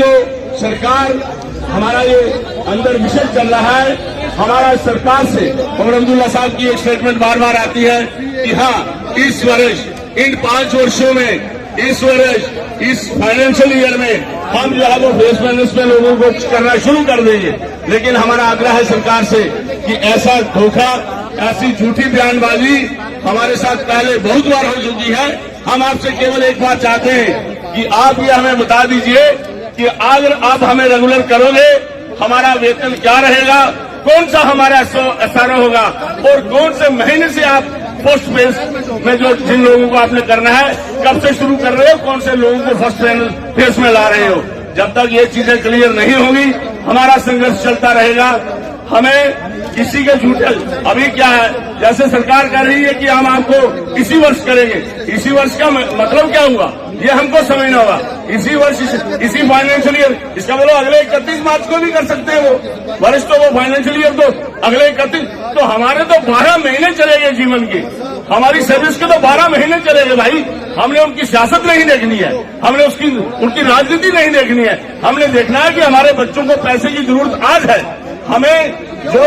जो सरकार हमारा ये अंदर मिशन चल रहा है, हमारा सरकार से उमर अब्दुल्ला साहब की एक स्टेटमेंट बार बार आती है कि हाँ, इस वर्ष, इन 5 वर्षों में, इस वर्ष, इस फाइनेंशियल ईयर में हम जो है वो फेस बैलेंस में लोगों को करना शुरू कर देंगे। लेकिन हमारा आग्रह है सरकार से कि ऐसा धोखा, ऐसी झूठी बयानबाजी हमारे साथ पहले बहुत बार हो चुकी है। हम आपसे केवल एक बात चाहते हैं कि आप ये हमें बता दीजिए कि अगर आप हमें रेगुलर करोगे, हमारा वेतन क्या रहेगा, कौन सा हमारा एसआरओ होगा और कौन से महीने से आप पोस्ट फेज में जो जिन लोगों को आपने करना है, कब से शुरू कर रहे हो, कौन से लोगों को फर्स्ट फेज में ला रहे हो। जब तक ये चीजें क्लियर नहीं होगी, हमारा संघर्ष चलता रहेगा। हमें किसी के झूठे, अभी क्या है, जैसे सरकार कह रही है कि हम आपको इसी वर्ष करेंगे, इसी वर्ष का मतलब क्या हुआ ये हमको समझना होगा। इसी वर्ष, इसी फाइनेंशियल ईयर, इसका मतलब अगले 31 मार्च को भी कर सकते हैं वो वर्ष, तो वो फाइनेंशियल ईयर तो अगले 31, तो हमारे तो 12 महीने चलेंगे जीवन के, हमारी सर्विस के तो 12 महीने चलेंगे भाई। हमने उनकी सियासत नहीं देखनी है, हमने उनकी राजनीति नहीं देखनी है, हमने देखना है कि हमारे बच्चों को पैसे की जरूरत आज है, हमें जो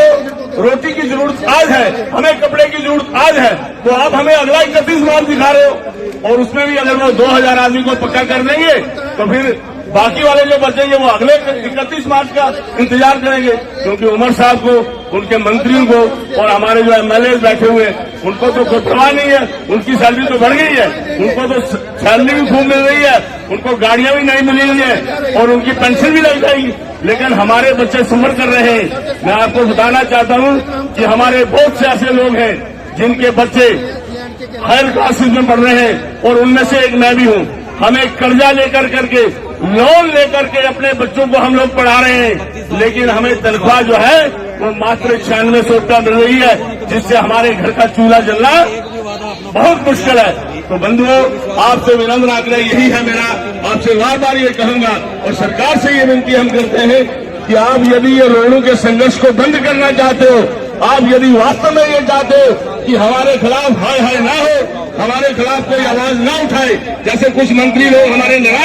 रोटी की जरूरत आज है, हमें कपड़े की जरूरत आज है, तो आप हमें अगला 31 मार्च दिखा रहे हो। और उसमें भी अगर वो 2000 आदमी को पक्का कर देंगे तो फिर बाकी वाले जो बचेंगे वो अगले 31 मार्च का इंतजार करेंगे, क्योंकि उमर साहब को, उनके मंत्रियों को और हमारे जो एमएलए बैठे हुए हैं उनको तो कोई परवाह नहीं है। उनकी सैलरी तो बढ़ गई है, उनको तो सैलरी भी खूब मिल रही है, उनको गाड़ियां भी नहीं मिली है और उनकी पेंशन भी लग जाएगी। लेकिन हमारे बच्चे सफर कर रहे हैं। मैं आपको बताना चाहता हूं कि हमारे बहुत से ऐसे लोग हैं जिनके बच्चे हायर क्लासेज में पढ़ रहे हैं और उनमें से एक मैं भी हूं। हमें कर्जा लेकर करके, लोन लेकर के अपने बच्चों को हम लोग पढ़ा रहे हैं, लेकिन हमें तनख्वाह जो है वो मात्र 9600 रुपया मिल रही है, जिससे हमारे घर का चूल्हा जलना बहुत मुश्किल है। तो बंधुओं, आपसे विनम्र आग्रह यही है मेरा, आपसे बार बार ये कहूंगा और सरकार से ये विनती हम करते हैं कि आप यदि ये लोगों के संघर्ष को बंद करना चाहते हो, आप यदि वास्तव में ये चाहते हो कि हमारे खिलाफ हाय हाय ना हो, हमारे खिलाफ कोई आवाज ना उठाए, जैसे कुछ मंत्री लोग हमारे नाराज